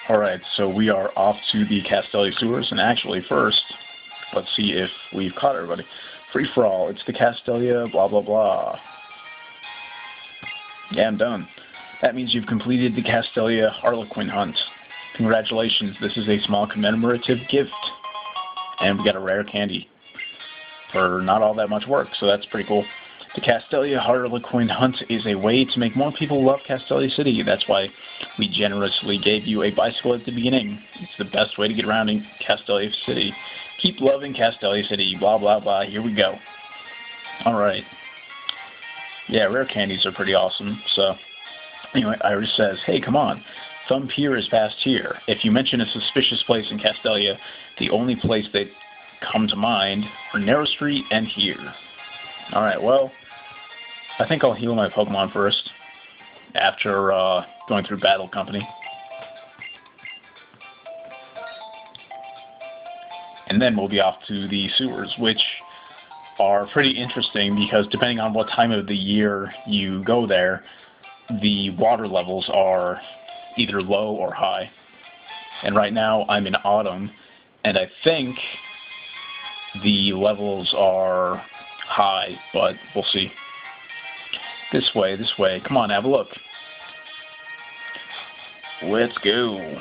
Alright, so we are off to the Castelia Sewers, and actually first, let's see if we've caught everybody. Free for all, it's the Castelia blah blah blah. Yeah, I'm done. That means you've completed the Castelia Harlequin hunt. Congratulations, this is a small commemorative gift. And we got a rare candy for not all that much work, so that's pretty cool. The Castelia Harlequin hunt is a way to make more people love Castelia City. That's why we generously gave you a bicycle at the beginning. It's the best way to get around in Castelia City. Keep loving Castelia City, blah, blah, blah. Here we go. Alright. Yeah, rare candies are pretty awesome. So, anyway, Iris says, hey, come on. Thumb Pier is past here. If you mention a suspicious place in Castelia, the only place that come to mind are Narrow Street and here. Alright, well, I think I'll heal my Pokemon first, after going through Battle Company. And then we'll be off to the sewers, which are pretty interesting because depending on what time of the year you go there, the water levels are either low or high. And right now I'm in autumn, and I think the levels are high, but we'll see. This way, this way. Come on, have a look. Let's go.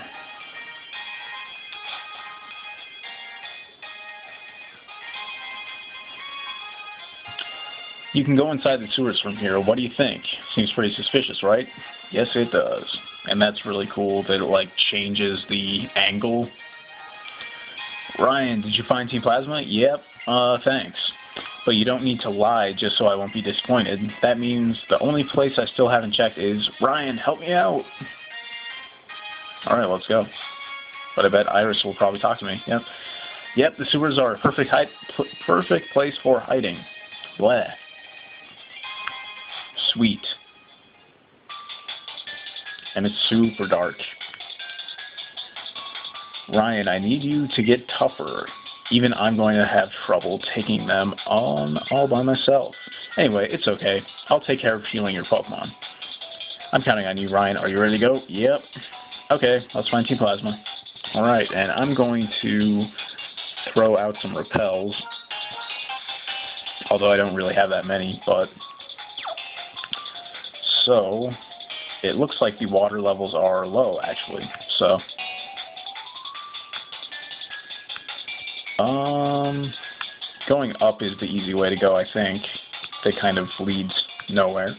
You can go inside the sewers from here. What do you think? Seems pretty suspicious, right? Yes, it does. And that's really cool that it, like, changes the angle. Ryan, did you find Team Plasma? Yep. Thanks. But you don't need to lie just so I won't be disappointed. That means the only place I still haven't checked is, Ryan, help me out. Alright, let's go. But I bet Iris will probably talk to me. Yep. Yep, the sewers are a perfect place for hiding. Bleh. Sweet. And it's super dark. Ryan, I need you to get tougher. Even I'm going to have trouble taking them on all by myself. Anyway, it's okay. I'll take care of healing your Pokemon. I'm counting on you, Ryan. Are you ready to go? Yep. Okay, let's find Team Plasma. Alright, and I'm going to throw out some repels. Although I don't really have that many, but... So, it looks like the water levels are low, actually. So... going up is the easy way to go, I think. That kind of leads nowhere.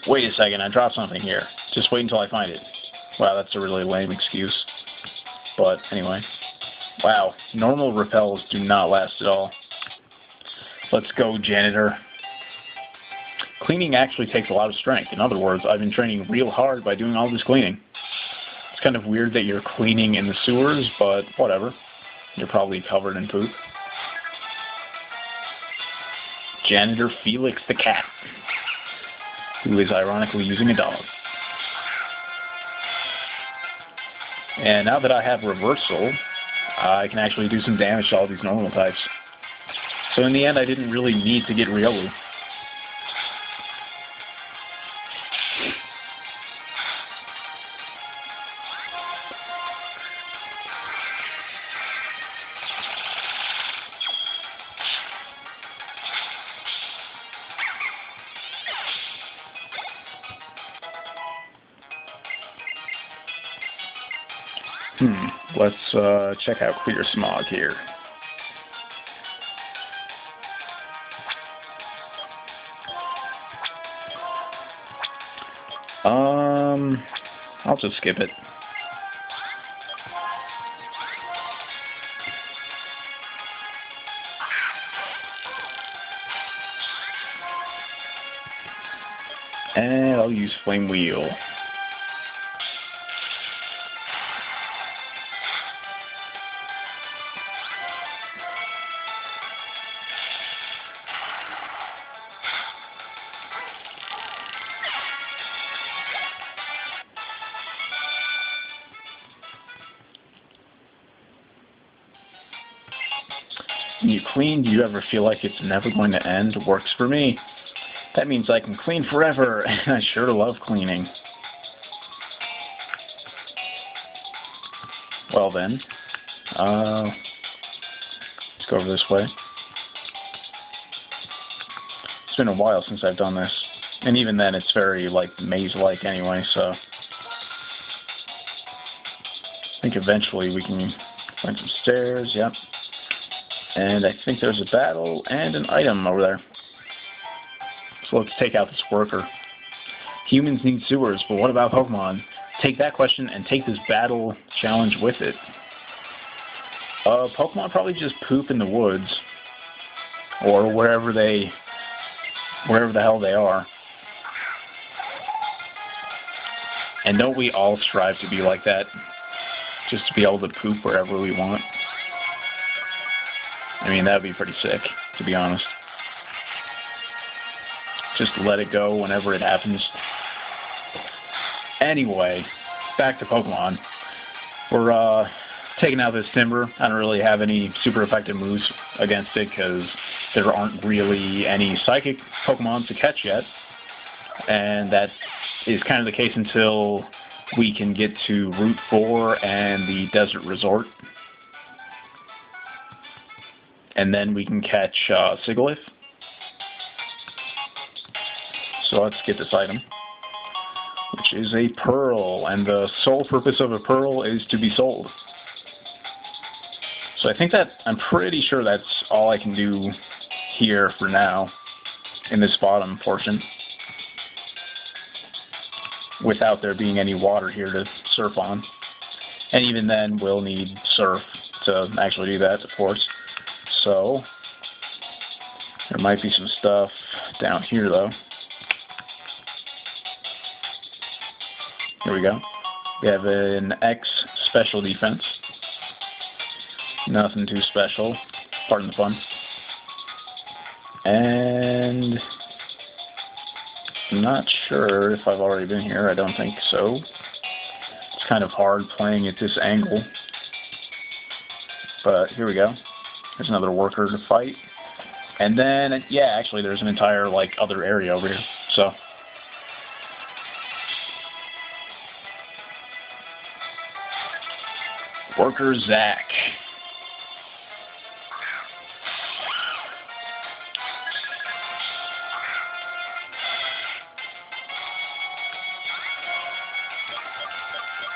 Wait a second, I dropped something here. Just wait until I find it. Wow, that's a really lame excuse. But anyway. Wow, normal repels do not last at all. Let's go, janitor. Cleaning actually takes a lot of strength. In other words, I've been training real hard by doing all this cleaning. Kind of weird that you're cleaning in the sewers, but whatever. You're probably covered in poop. Janitor Felix the cat, who is ironically using a dog. And now that I have reversal, I can actually do some damage to all these normal types. So in the end, I didn't really need to get Riolu. Let's check out Clear Smog here. I'll just skip it. And I'll use Flame Wheel. When you clean, do you ever feel like it's never going to end? Works for me. That means I can clean forever, and I sure love cleaning. Well then, let's go over this way. It's been a while since I've done this, and even then it's very, like, maze-like anyway, so I think eventually we can find some stairs, yep. And I think there's a battle and an item over there. So let's take out this worker. Humans need sewers, but what about Pokemon? Take that question and take this battle challenge with it. Pokemon probably just poop in the woods, or wherever the hell they are. And don't we all strive to be like that? Just to be able to poop wherever we want? I mean, that would be pretty sick, to be honest. Just let it go whenever it happens. Anyway, back to Pokemon. We're taking out this Timber. I don't really have any super effective moves against it because there aren't really any Psychic Pokemon to catch yet. And that is kind of the case until we can get to Route 4 and the Desert Resort. And then we can catch Sigilyph. So let's get this item, which is a pearl, and the sole purpose of a pearl is to be sold. So I think that, I'm pretty sure that's all I can do here for now, in this bottom portion, without there being any water here to surf on. And even then, we'll need surf to actually do that, of course. So, there might be some stuff down here, though. Here we go. We have an X special defense. Nothing too special. Pardon the pun. And I'm not sure if I've already been here. I don't think so. It's kind of hard playing at this angle. But here we go. There's another worker to fight. And then, yeah, actually there's an entire, like, other area over here. So, Worker Zach.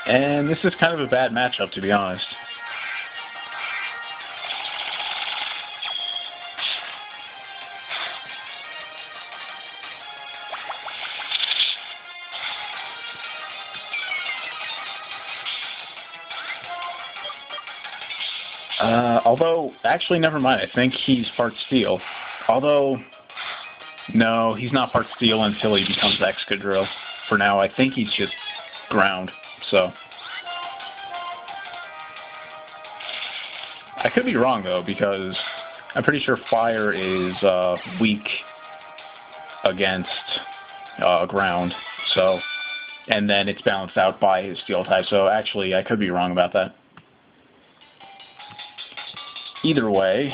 And this is kind of a bad matchup, to be honest. Although, actually, never mind. I think he's part steel. Although, no, he's not part steel until he becomes Excadrill. For now, I think he's just ground. So, I could be wrong, though, because I'm pretty sure fire is weak against ground. So, and then it's balanced out by his steel type. So, actually, I could be wrong about that. Either way,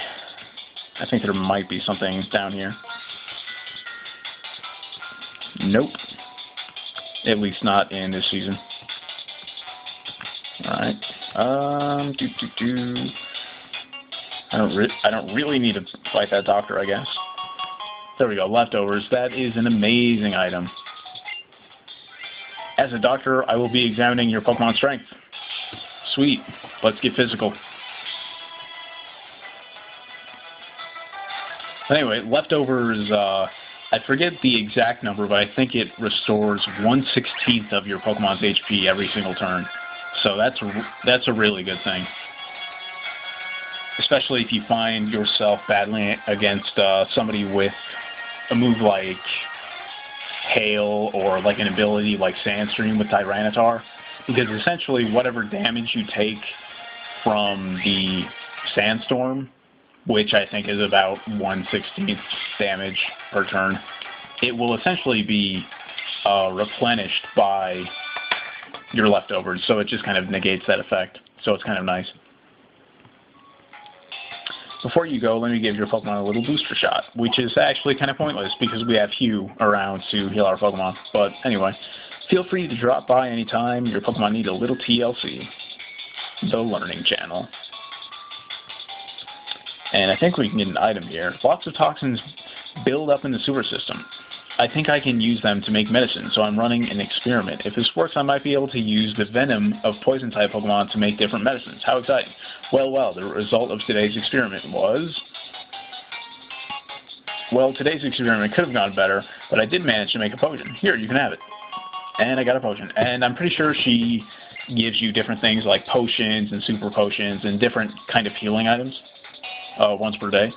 I think there might be something down here. Nope. At least not in this season. Alright. I don't really need to fight that doctor, I guess. There we go. Leftovers. That is an amazing item. As a doctor, I will be examining your Pokemon strength. Sweet. Let's get physical. Anyway, leftovers, I forget the exact number, but I think it restores 1/16 of your Pokemon's HP every single turn. So that's a really good thing. Especially if you find yourself battling against somebody with a move like Hail or like an ability like Sandstream with Tyranitar. Because essentially whatever damage you take from the Sandstorm, which I think is about 1/16 damage per turn, it will essentially be replenished by your leftovers, so it just kind of negates that effect. So it's kind of nice. Before you go, let me give your Pokemon a little booster shot, which is actually kind of pointless because we have Hugh around to heal our Pokemon. But anyway, feel free to drop by anytime your Pokemon need a little TLC. the Learning Channel. And I think we can get an item here. Lots of toxins build up in the sewer system. I think I can use them to make medicine, so I'm running an experiment. If this works, I might be able to use the venom of poison-type Pokemon to make different medicines. How exciting. Well, the result of today's experiment was... Well, today's experiment could have gone better, but I did manage to make a potion. Here, you can have it. And I got a potion. And I'm pretty sure she gives you different things like potions and super potions and different kind of healing items once per day.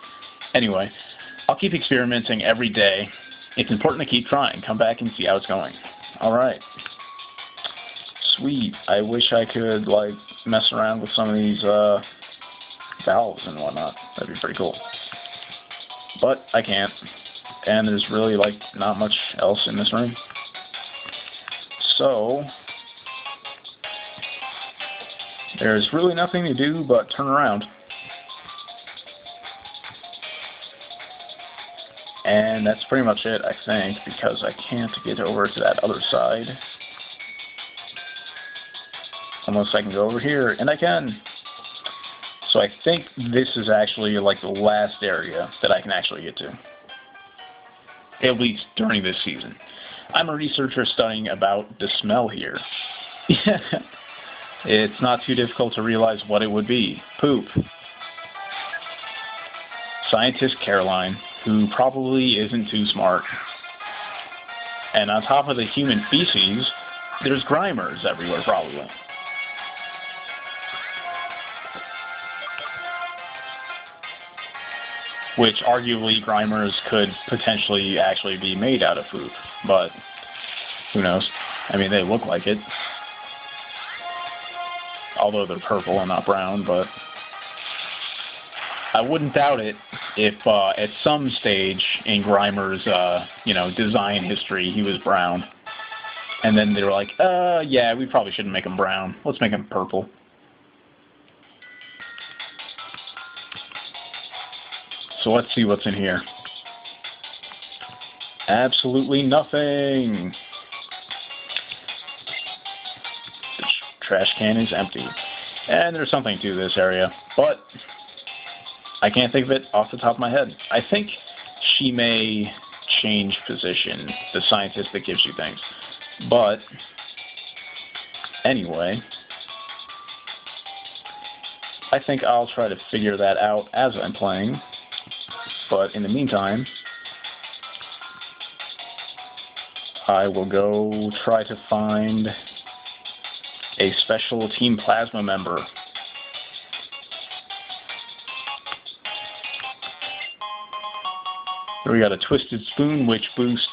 Anyway, I'll keep experimenting every day. It's important to keep trying. Come back and see how it's going. Alright. Sweet. I wish I could, like, mess around with some of these valves and whatnot. That'd be pretty cool. But I can't. And there's really, like, not much else in this room. So, there's really nothing to do but turn around. And that's pretty much it, I think, because I can't get over to that other side. Unless I can go over here, and I can. So I think this is actually like the last area that I can actually get to. At least during this season. I'm a researcher studying about the smell here. It's not too difficult to realize what it would be. Poop. Scientist Caroline, who probably isn't too smart. And on top of the human feces, there's Grimers everywhere, probably. Which, arguably, Grimers could potentially actually be made out of poop. But, who knows? I mean, they look like it. Although they're purple and not brown, but... I wouldn't doubt it if at some stage in Grimer's, design history, he was brown. And then they were like, yeah, we probably shouldn't make him brown. Let's make him purple. So let's see what's in here. Absolutely nothing. The trash can is empty. And there's something to this area, but... I can't think of it off the top of my head. I think she may change position, the scientist that gives you things. But, anyway, I think I'll try to figure that out as I'm playing. But in the meantime, I will go try to find a special Team Plasma member. Here we got a Twisted Spoon, which boosts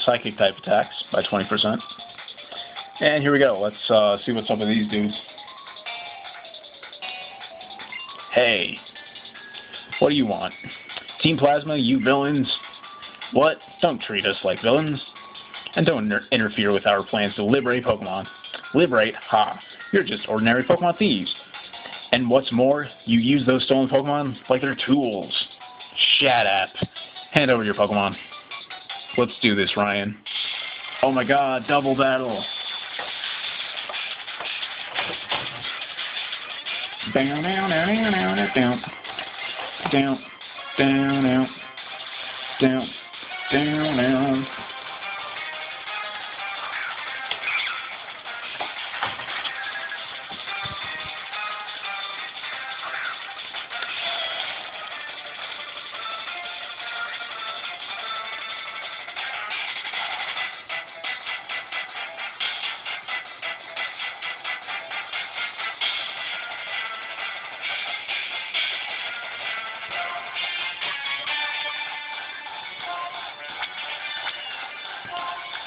Psychic type attacks by 20%. And here we go. Let's see what's up with these dudes. Hey, what do you want? Team Plasma, you villains? What? Don't treat us like villains. And don't interfere with our plans to liberate Pokemon. Liberate? Ha. You're just ordinary Pokemon thieves. And what's more, you use those stolen Pokemon like they're tools. Shut up. Hand over your Pokemon. Let's do this, Ryan. Oh my god, double battle. Down, down, down, down, down, down. Down, down, down. Down, down, down.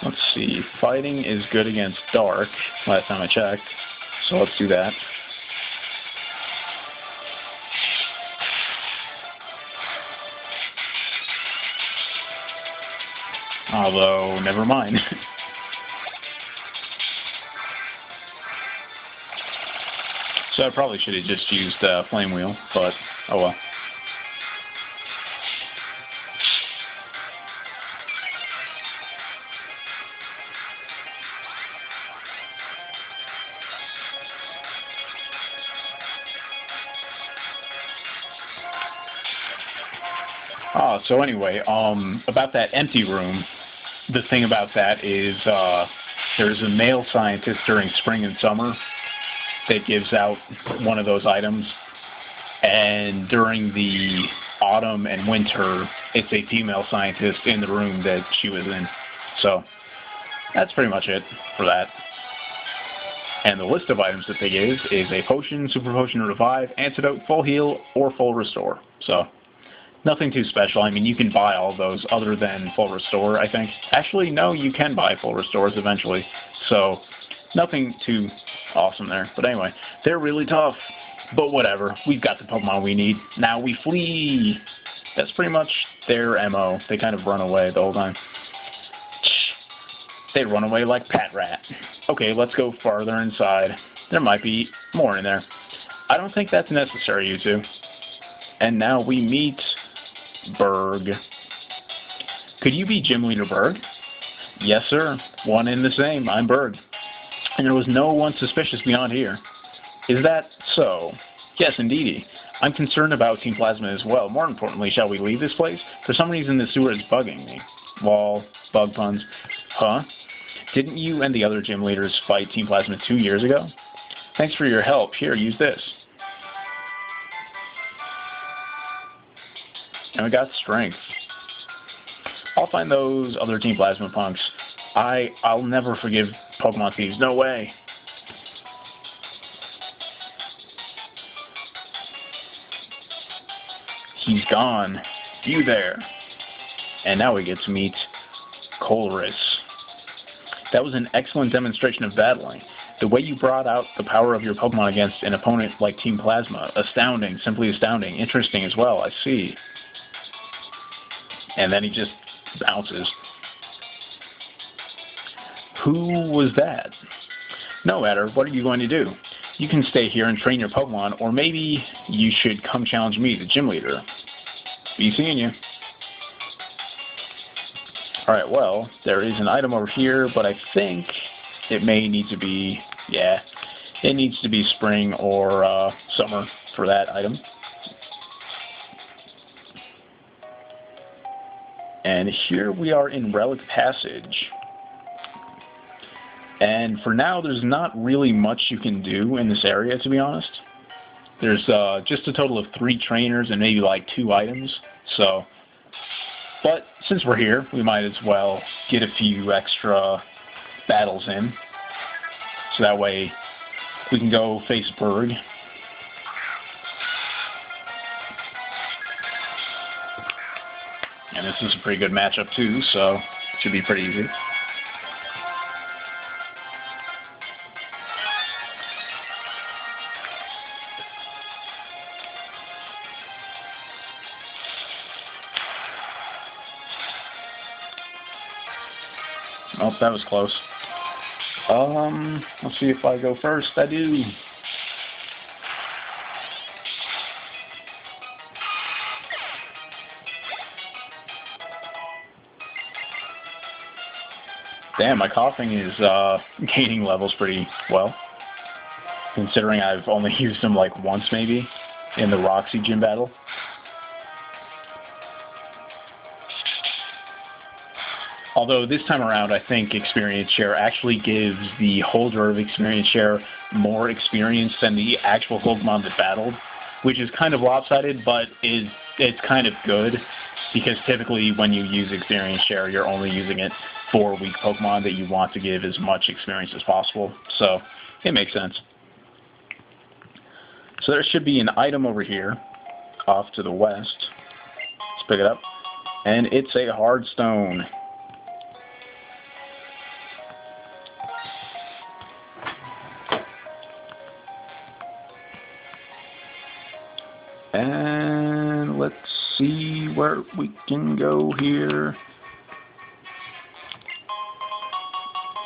Let's see, fighting is good against dark, last time I checked, so let's do that. Although, never mind. So I probably should have just used Flame Wheel, but oh well. So anyway, about that empty room, the thing about that is there's a male scientist during spring and summer that gives out one of those items, and during the autumn and winter, it's a female scientist in the room that she was in. So that's pretty much it for that. And the list of items that they give is a potion, super potion, revive, antidote, full heal, or full restore. So nothing too special. I mean, you can buy all those other than full restore, I think. Actually, no, you can buy full restores eventually. So nothing too awesome there. But anyway, they're really tough. But whatever, we've got the Pokemon we need. Now we flee. That's pretty much their MO. They kind of run away the whole time. They run away like Pat Rat. Okay, let's go farther inside. There might be more in there. I don't think that's necessary, you two. And now we meet Burgh. Could you be Gym Leader Burgh? Yes, sir. One and the same. I'm Burgh. And there was no one suspicious beyond here. Is that so? Yes, indeedy. I'm concerned about Team Plasma as well. More importantly, shall we leave this place? For some reason, the sewer is bugging me. Lol. Bug puns. Huh? Didn't you and the other gym leaders fight Team Plasma 2 years ago? Thanks for your help. Here, use this. And we got strength. I'll find those other Team Plasma punks. I'll never forgive Pokemon thieves. No way. He's gone. You there. And now we get to meet Colress. That was an excellent demonstration of battling. The way you brought out the power of your Pokemon against an opponent like Team Plasma. Astounding. Simply astounding. Interesting as well. I see. And then he just bounces. Who was that? No matter. What are you going to do? You can stay here and train your Pokemon, or maybe you should come challenge me, the gym leader. Be seeing you. Alright, well, there is an item over here, but I think it may need to be, yeah, it needs to be spring or summer for that item. And here we are in Relic Passage. And for now, there's not really much you can do in this area, to be honest. There's just a total of 3 trainers and maybe like 2 items. So, but since we're here, we might as well get a few extra battles in. So that way we can go face Burgh. And this is a pretty good matchup too, so it should be pretty easy. Oh, that was close. Let's see if I go first. I do. Damn, my coughing is gaining levels pretty well, considering I've only used them like once maybe in the Roxy gym battle. Although this time around, I think Experience Share actually gives the holder of Experience Share more experience than the actual Pokemon that battled, which is kind of lopsided, but it's kind of good, because typically when you use Experience Share, you're only using it for weak Pokemon that you want to give as much experience as possible. So it makes sense. So there should be an item over here, off to the west. Let's pick it up. And it's a hard stone. And let's see where we can go here.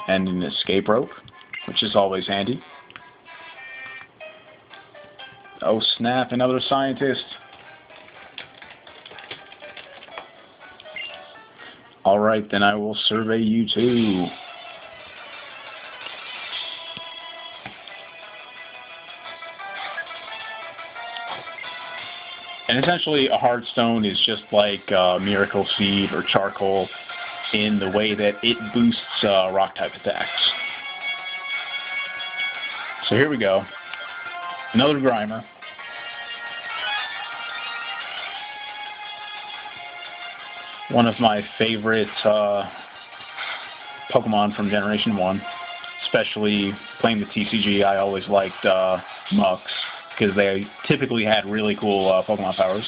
And an escape rope, which is always handy. Oh snap, another scientist. Alright, then I will survey you too. And essentially, a hard stone is just like Miracle Seed or Charcoal in the way that it boosts rock-type attacks. So here we go. Another Grimer. One of my favorite Pokemon from Generation 1. Especially playing the TCG, I always liked Mucks, because they typically had really cool Pokemon powers.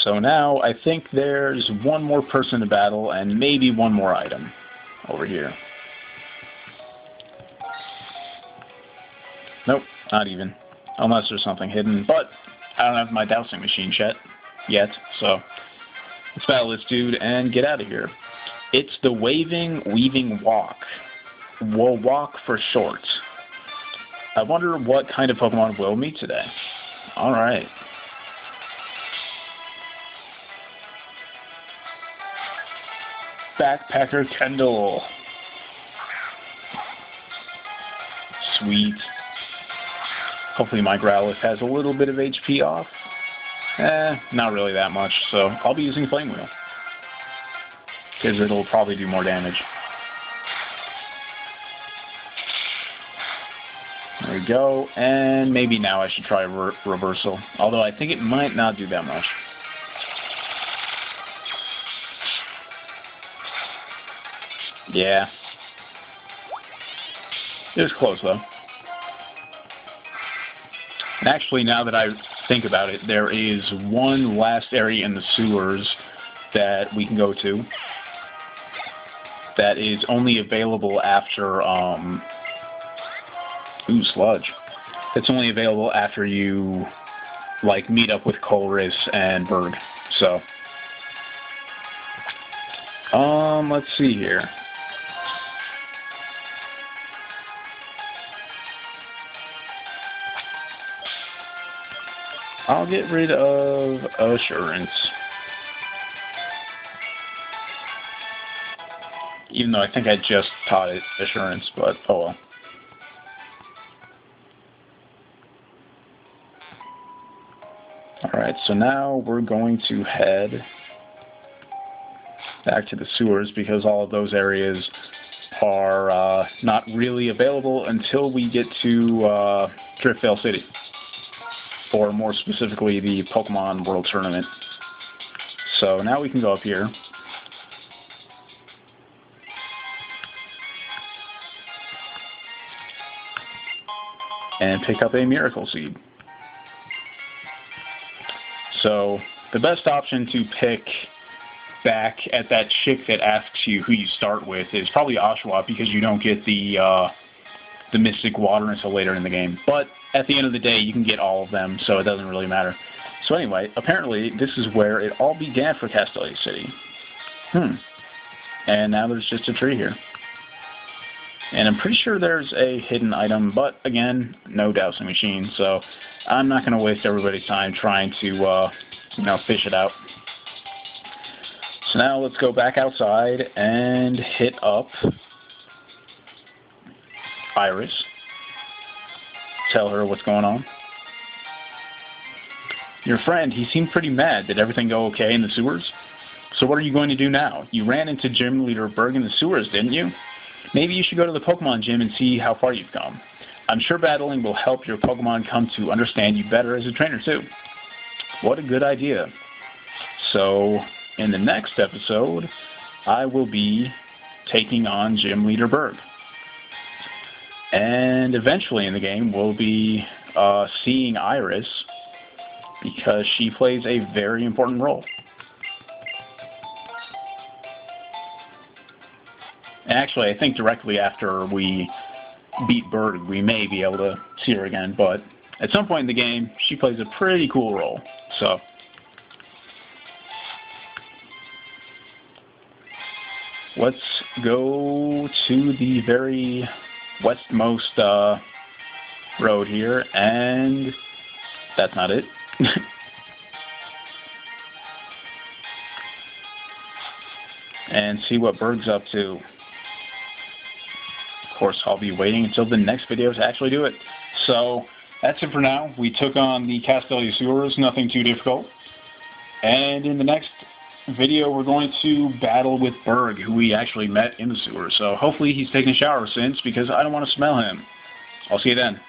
So now I think there's one more person to battle and maybe one more item over here. Nope, not even. Unless there's something hidden, but I don't have my dowsing machine yet, so let's battle this dude and get out of here. It's the Waving Weaving Walk. Walk for short. I wonder what kind of Pokemon will meet today. Alright. Backpacker Kendall. Sweet. Hopefully my Growlithe has a little bit of HP off. Not really that much, so I'll be using Flame Wheel. Because it'll probably do more damage. There we go, and maybe now I should try Reversal. Although I think it might not do that much. Yeah. It was close, though. And actually, now that I think about it, there is one last area in the sewers that we can go to that is only available after, Sludge. It's only available after you, like, meet up with Colress and Burgh. So, let's see here. I'll get rid of Assurance. Even though I think I just taught it Assurance, but oh well. Alright, so now we're going to head back to the sewers because all of those areas are not really available until we get to Driftveil City. Or more specifically, the Pokemon World Tournament. So now we can go up here. And pick up a Miracle Seed. So the best option to pick back at that chick that asks you who you start with is probably Oshawott, because you don't get the Mystic Water until later in the game. But at the end of the day, you can get all of them, so it doesn't really matter. So anyway, apparently this is where it all began for Castelia City. And now there's just a tree here. And I'm pretty sure there's a hidden item, but again, no dowsing machine, so I'm not going to waste everybody's time trying to, fish it out. So now let's go back outside and hit up Iris. Tell her what's going on. Your friend, he seemed pretty mad. Did everything go okay in the sewers? So what are you going to do now? You ran into Gym Leader Burgh in the sewers, didn't you? Maybe you should go to the Pokemon Gym and see how far you've come. I'm sure battling will help your Pokemon come to understand you better as a trainer, too. What a good idea. So, in the next episode, I will be taking on Gym Leader Burgh. And eventually in the game, we'll be seeing Iris, because she plays a very important role. And actually, I think directly after we beat Burgh, we may be able to see her again, but at some point in the game, she plays a pretty cool role. So, let's go to the very westmost road here, and that's not it. And see what Burgh's up to. course, I'll be waiting until the next video to actually do it. So that's it for now. We took on the Castelia Sewers, nothing too difficult. And in the next video, we're going to battle with Burgh, who we actually met in the sewers. So hopefully he's taken a shower since, because I don't want to smell him. I'll see you then.